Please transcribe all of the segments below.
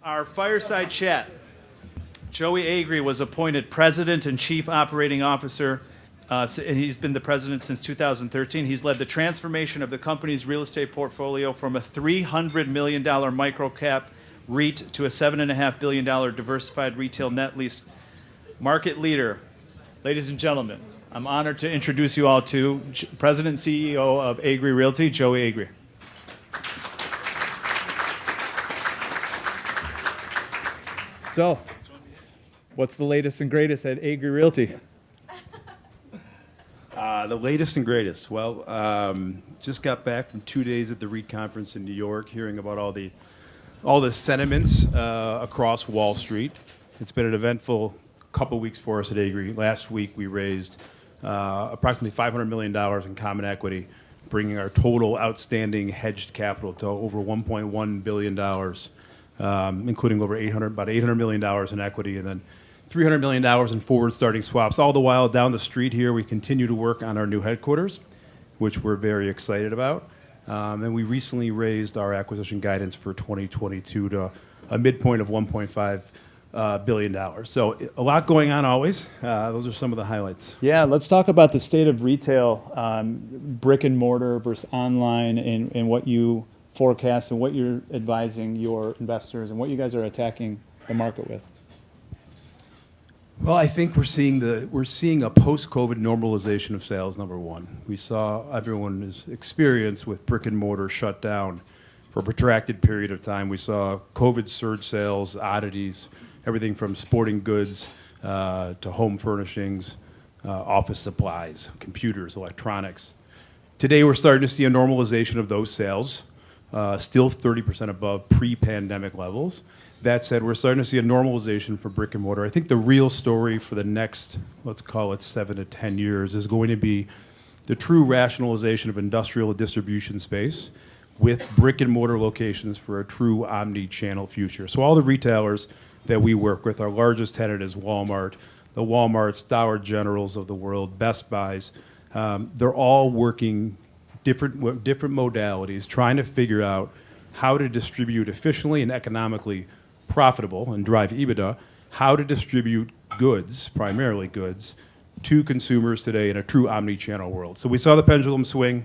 Our fireside chat. Joey Agri was appointed President and Chief Operating Officer, and he's been the president since 2013. He's led the transformation of the company's real estate portfolio from a $300 million microcap REIT to a $7.5 billion diversified retail net lease market leader. Ladies and gentlemen, I'm honored to introduce you all to President and CEO of Agri Realty, Joey Agri. So, what's the latest and greatest at Agri Realty? The latest and greatest. Well, just got back from 2 days at the REIT conference in New York, hearing about all the sentiments across Wall Street. It's been an eventful couple weeks for us at Agri. Last week we raised approximately $500 million in common equity, bringing our total outstanding hedged capital to over $1.1 billion, including about $800 million in equity, and then $300 million in forward-starting swaps. All the while, down the street here, we continue to work on our new headquarters, which we're very excited about. And we raised our acquisition guidance for 2022 to a midpoint of $1.5 billion. So a lot going on always. Those are some of the highlights. Yeah, let's talk about the state of retail, brick and mortar versus online, and what you forecast and what you're advising your investors and what you guys are attacking the market with. Well, I think we're seeing a post-COVID normalization of sales. Number one, we saw everyone's experience with brick and mortar shut down for a protracted period of time. We saw COVID surge sales, oddities, everything from sporting goods to home furnishings, office supplies, computers, electronics. Today, we're starting to see a normalization of those sales, still 30% above pre-pandemic levels. That said, we're starting to see a normalization for brick and mortar. I think the real story for the next, let's call it 7 to 10 years, is going to be the true rationalization of industrial distribution space with brick and mortar locations for a true omni-channel future. So all the retailers that we work with, our largest tenant is Walmart, the Walmarts, Dollar Generals of the world, Best Buys. They're all working different modalities, trying to figure out how to distribute efficiently and economically profitable and drive EBITDA, how to distribute goods, primarily goods, to consumers today in a true omni-channel world. So we saw the pendulum swing.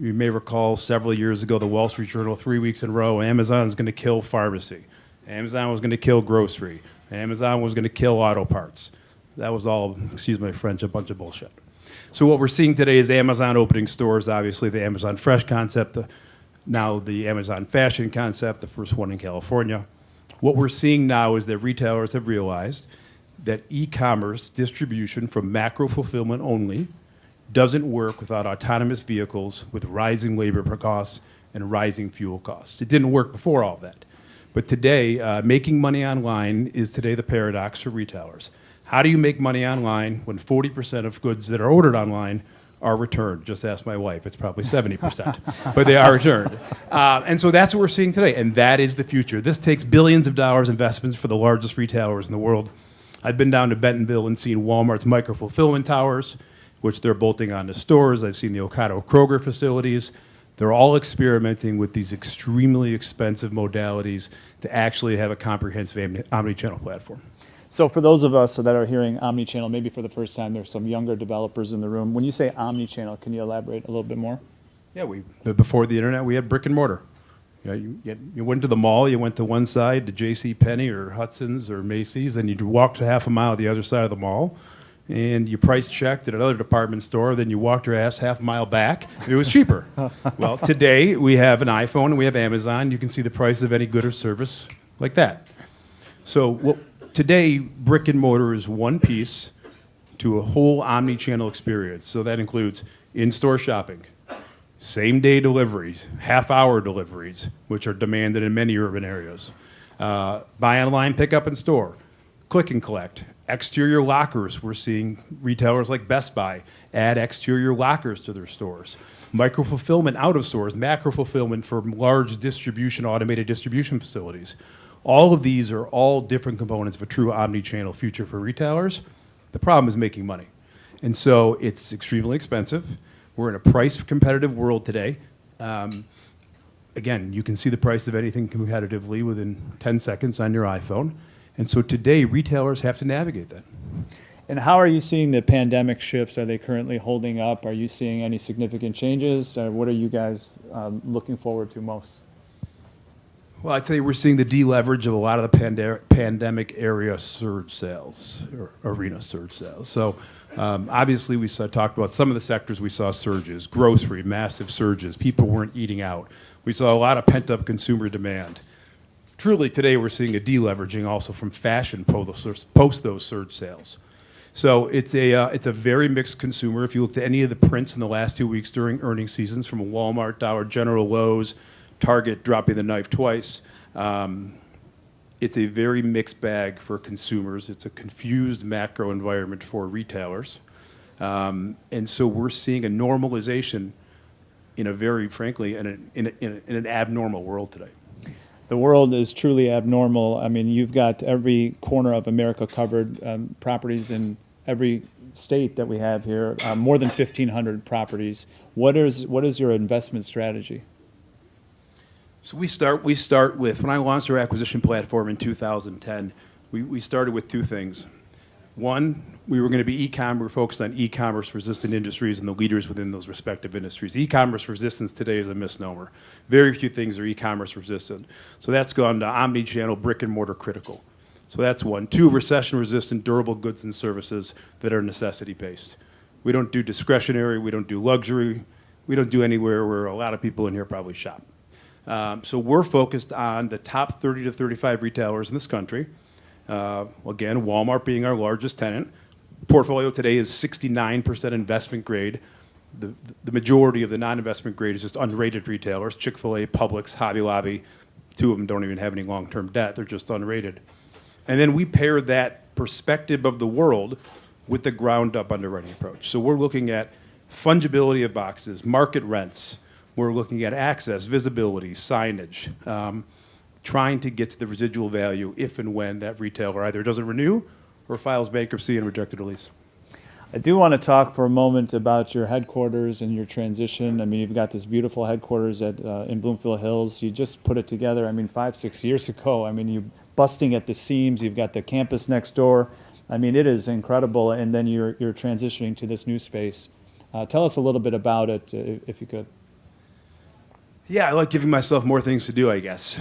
You may recall several years ago, the Wall Street Journal, 3 weeks in a row, Amazon's going to kill pharmacy. Amazon was going to kill grocery. Amazon was going to kill auto parts. That was all, excuse my French, a bunch of bullshit. So what we're seeing today is Amazon opening stores, obviously the Amazon Fresh concept, now the Amazon Fashion concept, the first one in California. What we're seeing now is that retailers have realized that e-commerce distribution from macro fulfillment only doesn't work without autonomous vehicles with rising labor costs and rising fuel costs. It didn't work before all of that. But today, making money online is today the paradox for retailers. How do you make money online when 40% of goods that are ordered online are returned? Just ask my wife. It's probably 70%, but they are returned. And so that's what we're seeing today, and that is the future. This takes billions of dollars investments for the largest retailers in the world. I've been down to Bentonville and seen Walmart's micro-fulfillment towers, which they're bolting onto stores. I've seen the Ocado Kroger facilities. They're all experimenting with these extremely expensive modalities to actually have a comprehensive omni-channel platform. So for those of us that are hearing omni-channel, maybe for the first time, there's some younger developers in the room. When you say omni-channel, can you elaborate a little bit more? Yeah, before the internet, we had brick and mortar. You went to the mall, you went to one side, to J.C. Penney or Hudson's or Macy's, and you walked half a mile to the other side of the mall, and you price checked at another department store, then you walked your ass half a mile back. It was cheaper. Well, today we have an iPhone and we have Amazon. You can see the price of any good or service like that. So today, brick and mortar is one piece to a whole omni-channel experience. So that includes in-store shopping, same-day deliveries, half-hour deliveries, which are demanded in many urban areas, buy online, pick up in store, click and collect, exterior lockers. We're seeing retailers like Best Buy add exterior lockers to their stores, micro-fulfillment out of stores, macro-fulfillment for large distribution, automated distribution facilities. All of these are all different components of a true omni-channel future for retailers. The problem is making money. And so it's extremely expensive. We're in a price-competitive world today. again, you can see the price of anything competitively within 10 seconds on your iPhone. And so today, retailers have to navigate that. And how are you seeing the pandemic shifts? Are they currently holding up? Are you seeing any significant changes? What are you guys looking forward to most? Well, I'd say we're seeing the deleverage of a lot of the pandemic area surge sales, or arena surge sales. So obviously talked about some of the sectors we saw surges, grocery, massive surges. People weren't eating out. We saw a lot of pent-up consumer demand. Truly, today we're seeing a deleveraging also from fashion post those surge sales. So it's a very mixed consumer. If you looked at any of the prints in the last 2 weeks during earnings seasons, from Walmart, Dollar General, Lowe's, Target dropping the knife twice, it's a very mixed bag for consumers. It's a confused macro environment for retailers. And so we're seeing a normalization in a very, frankly, in an abnormal world today. The world is truly abnormal. I mean, you've got every corner of America covered, properties in every state that we have here, more than 1,500 properties. What is your investment strategy? So we start with, when I launched our acquisition platform in 2010, we started with two things. One, we were going to be we were focused on e-commerce resistant industries and the leaders within those respective industries. E-commerce resistance today is a misnomer. Very few things are e-commerce resistant. So that's gone to omni-channel, brick and mortar critical. So that's one. Two, recession resistant, durable goods and services that are necessity based. We don't do discretionary, we don't do luxury, we don't do anywhere where a lot of people in here probably shop. So we're focused on the top 30 to 35 retailers in this country. Again, Walmart being our largest tenant. Portfolio today is 69% investment grade. The majority of the non-investment grade is just unrated retailers. Chick-fil-A, Publix, Hobby Lobby. Two of them don't even have any long-term debt. They're just unrated. And then we pair that perspective of the world with the ground-up underwriting approach. So we're looking at fungibility of boxes, market rents. We're looking at access, visibility, signage, trying to get to the residual value if and when that retailer either doesn't renew or files bankruptcy and rejected a lease. I do want to talk for a moment about your headquarters and your transition. I mean, you've got this beautiful headquarters in Bloomfield Hills. You just put it together, 5-6 years ago. I mean, you're busting at the seams. You've got the campus next door. I mean, it is incredible. And then you're transitioning to this new space. Tell us a little bit about it, if you could. Yeah, I like giving myself more things to do, I guess.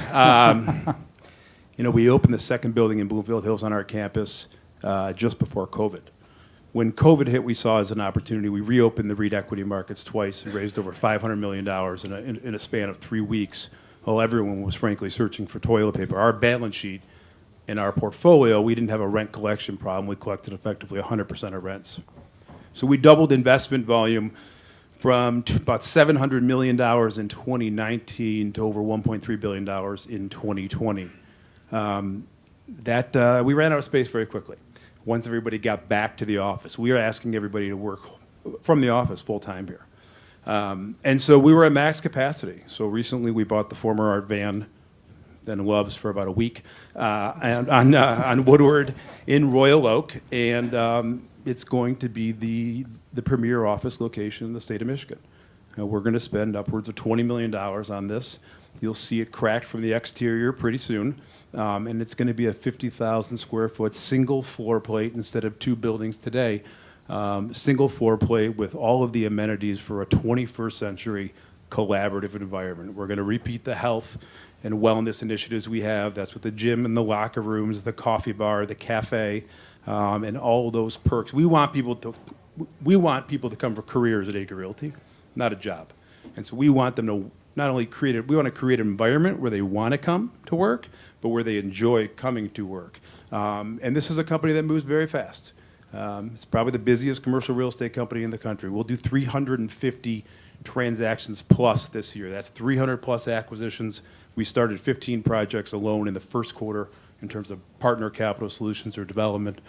We opened the second building in Bloomfield Hills on our campus just before COVID. When COVID hit, we saw as an opportunity, we reopened the REIT equity markets twice and raised over $500 million in a span of 3 weeks, while everyone was frankly searching for toilet paper. Our balance sheet in our portfolio, we didn't have a rent collection problem. We collected effectively 100% of rents. So we doubled investment volume from about $700 million in 2019 to over $1.3 billion in 2020. We ran out of space very quickly. Once everybody got back to the office, we were asking everybody to work from the office full time here. And so we were at max capacity. So recently we bought the former Art Van, then Love's for about a week, on Woodward in Royal Oak. And it's going to be the premier office location in the state of Michigan. We're going to spend upwards of $20 million on this. You'll see it cracked from the exterior pretty soon. And it's going to be a 50,000 square foot single floor plate instead of two buildings today. Single floor plate with all of the amenities for a 21st century collaborative environment. We're going to repeat the health and wellness initiatives we have. That's with the gym and the locker rooms, the coffee bar, the cafe, and all those perks. We want people to come for careers at Acre Realty, not a job. And so we want them to not only we want to create an environment where they want to come to work, but where they enjoy coming to work. And this is a company that moves very fast. It's probably the busiest commercial real estate company in the country. We'll do 350 transactions plus this year. That's 300 plus acquisitions. We started 15 projects alone in the first quarter in terms of partner capital solutions or development.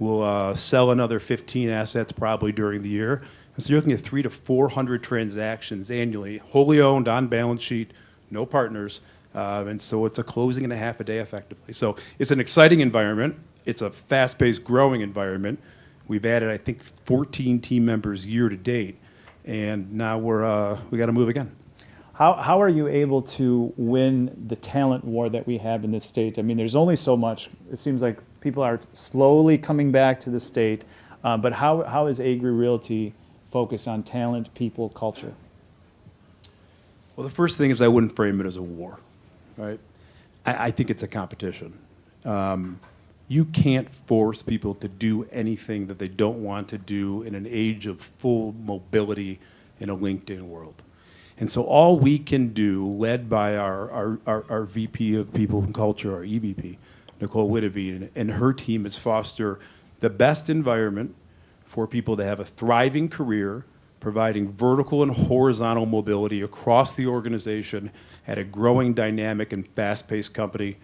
We'll sell another 15 assets probably during the year. And so you're looking at 300 to 400 transactions annually, wholly owned, on balance sheet, no partners. And so it's a closing and a half a day effectively. So it's an exciting environment. It's a fast-paced, growing environment. We've added, I think, 14 team members year to date. And now we got to move again. How are you able to win the talent war that we have in this state? I mean, there's only so much. It seems like people are slowly coming back to the state, but how is Agri Realty focused on talent, people, culture? Well, the first thing is I wouldn't frame it as a war, right? I think it's a competition. You can't force people to do anything that they don't want to do in an age of full mobility in a LinkedIn world. And so all we can do, led by our VP of People and Culture, our EVP, Nicole Witteveen, and her team, is foster the best environment for people to have a thriving career, providing vertical and horizontal mobility across the organization at a growing, dynamic, and fast-paced company,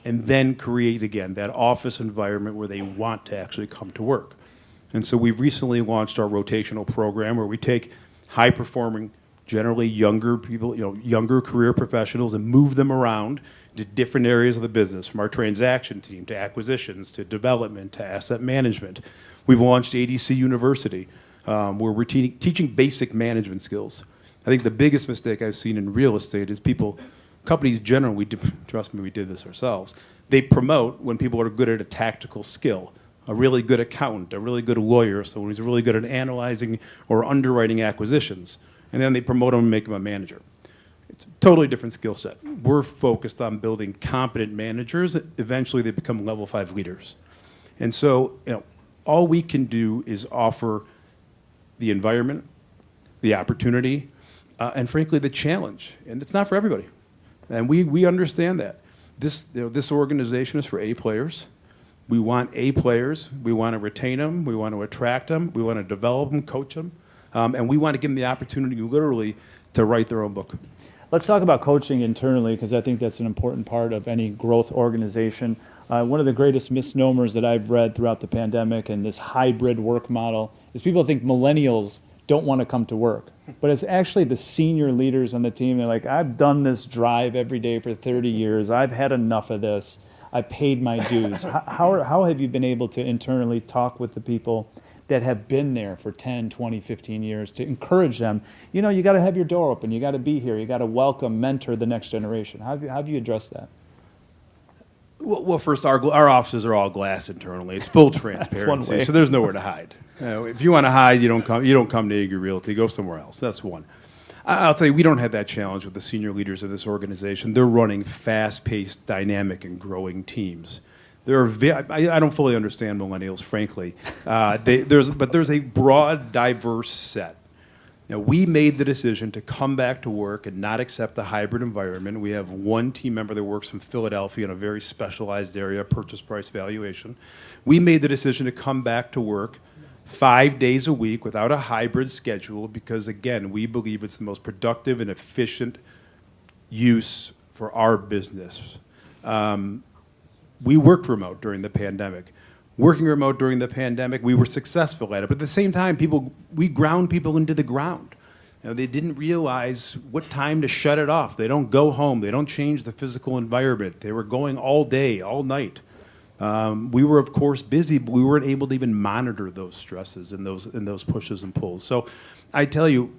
and then create, again, that office environment where they want to actually come to work. And so we've recently launched our rotational program where we take high-performing, generally younger people, younger career professionals, and move them around to different areas of the business, from our transaction team to acquisitions to development to asset management. We've launched ADC University, where we're teaching basic management skills. I think the biggest mistake I've seen in real estate is companies generally, trust me, we did this ourselves, they promote when people are good at a tactical skill. A really good accountant, a really good lawyer, someone who's really good at analyzing or underwriting acquisitions. And then they promote them and make them a manager. It's a totally different skill set. We're focused on building competent managers. Eventually, they become level 5 leaders. And so, all we can do is offer the environment, the opportunity, and frankly, the challenge. And it's not for everybody. And we understand that. This organization is for A players. We want A players. We want to retain them. We want to attract them. We want to develop them, coach them. And we want to give them the opportunity, literally, to write their own book. Let's talk about coaching internally, because I think that's an important part of any growth organization. One of the greatest misnomers that I've read throughout the pandemic and this hybrid work model is people think millennials don't want to come to work. But it's actually the senior leaders on the team. They're like, I've done this drive every day for 30 years. I've had enough of this. I paid my dues. How have you been able to internally talk with the people that have been there for 10, 20, 15 years to encourage them? You got to have your door open. You got to be here. You got to welcome, mentor the next generation. How have you addressed that? Well, first, our offices are all glass internally. It's full transparency, so there's nowhere to hide. If you want to hide, you don't come to Agri Realty. Go somewhere else. That's one. I'll tell you, we don't have that challenge with the senior leaders of this organization. They're running fast-paced, dynamic, and growing teams. I don't fully understand millennials, frankly. But there's a broad, diverse set. We made the decision to come back to work and not accept the hybrid environment. We have one team member that works from Philadelphia in a very specialized area, purchase price valuation. We made the decision to come back to work 5 days a week without a hybrid schedule because, again, we believe it's the most productive and efficient use for our business. We worked remote during the pandemic. Working remote during the pandemic, we were successful at it. But at the same time, we ground people into the ground. They didn't realize what time to shut it off. They don't go home. They don't change the physical environment. They were going all day, all night. We were, of course, busy, but we weren't able to even monitor those stresses and those pushes and pulls. So I tell you,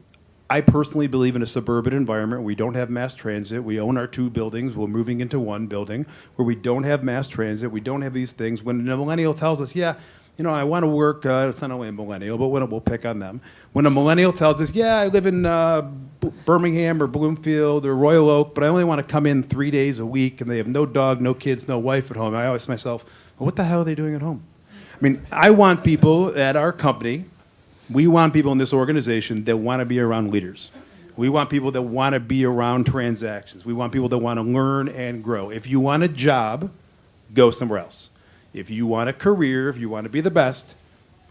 I personally believe in a suburban environment. We don't have mass transit. We own our 2 buildings. We're moving into 1 building where we don't have mass transit. We don't have these things. When a millennial tells us, I want to work, it's not only a millennial, but we'll pick on them. When a millennial tells us, I live in Birmingham or Bloomfield or Royal Oak, but I only want to come in 3 days a week, and they have no dog, no kids, no wife at home, I always ask myself, well, what the hell are they doing at home? I mean, I want people at our company, we want people in this organization that want to be around leaders. We want people that want to be around transactions. We want people that want to learn and grow. If you want a job, go somewhere else. If you want a career, if you want to be the best,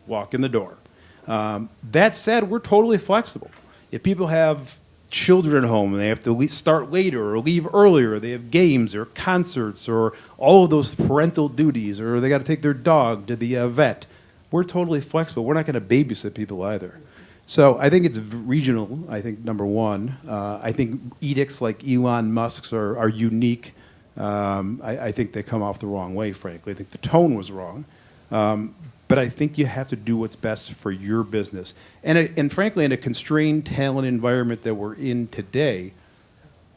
walk in the door. That said, we're totally flexible. If people have children at home and they have to start later or leave earlier, they have games or concerts or all of those parental duties, or they got to take their dog to the vet, we're totally flexible. We're not going to babysit people either. So I think it's regional, I think, number one. I think edicts like Elon Musk's are unique. I think they come off the wrong way, frankly. I think the tone was wrong. But I think you have to do what's best for your business. And frankly, in a constrained talent environment that we're in today,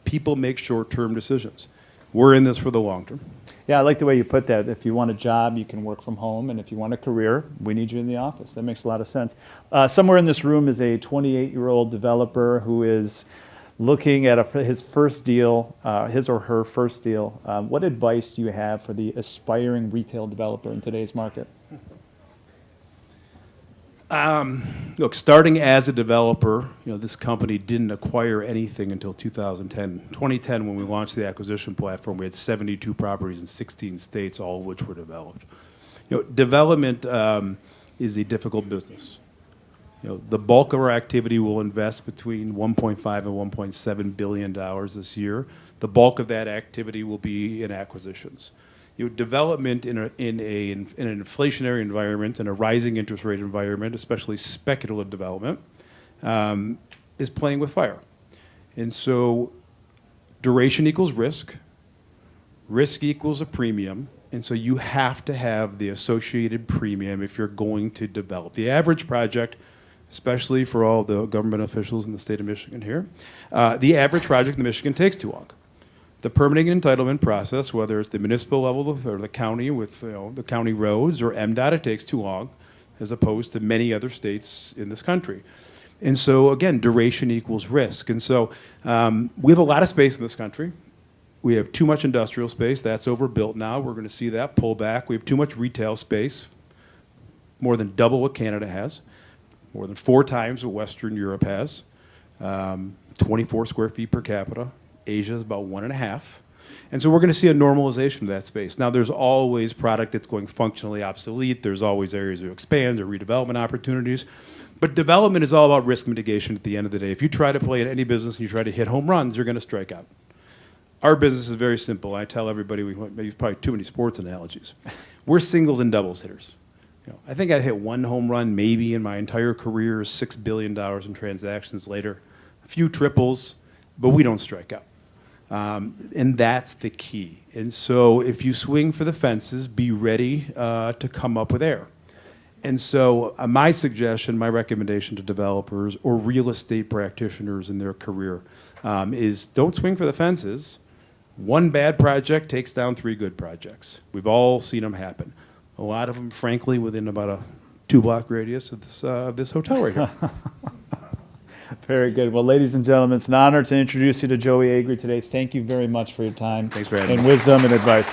people make short-term decisions. We're in this for the long term. Yeah, I like the way you put that. If you want a job, you can work from home, and if you want a career, we need you in the office. That makes a lot of sense. Somewhere in this room is a 28-year-old developer who is looking at his first deal, his or her first deal. What advice do you have for the aspiring retail developer in today's market? Look, starting as a developer, this company didn't acquire anything until 2010. 2010, when we launched the acquisition platform, we had 72 properties in 16 states, all of which were developed. Development is a difficult business. The bulk of our activity will invest between 1.5 and 1.7 billion dollars this year. The bulk of that activity will be in acquisitions. Development in an inflationary environment, in a rising interest rate environment, especially speculative development, is playing with fire. And so duration equals risk equals a premium, and so you have to have the associated premium if you're going to develop. The average project, especially for all the government officials in the state of Michigan here, the average project in Michigan takes too long. The permitting and entitlement process, whether it's the municipal level or the county with the county roads or MDOT, it takes too long, as opposed to many other states in this country. And so, again, duration equals risk. And so we have a lot of space in this country. We have too much industrial space. That's overbuilt now. We're going to see that pull back. We have too much retail space, more than double what Canada has, more than 4 times what Western Europe has, 24 square feet per capita. Asia is about 1.5. And so we're going to see a normalization of that space. Now, there's always product that's going functionally obsolete. There's always areas to expand or redevelopment opportunities. But development is all about risk mitigation at the end of the day. If you try to play in any business and you try to hit home runs, you're going to strike out. Our business is very simple. I tell everybody, we use probably too many sports analogies. We're singles and doubles hitters. I think I hit 1 home run maybe in my entire career, $6 billion in transactions later, a few triples, but we don't strike out. And that's the key. And so if you swing for the fences, be ready to come up with air. And so my suggestion, my recommendation to developers or real estate practitioners in their career is don't swing for the fences. 1 bad project takes down 3 good projects. We've all seen them happen. A lot of them, frankly, within about a 2-block radius of this hotel right here. Very good. Well, ladies and gentlemen, it's an honor to introduce you to Joey Agri today. Thank you very much for your time. Thanks for having me. And wisdom and advice.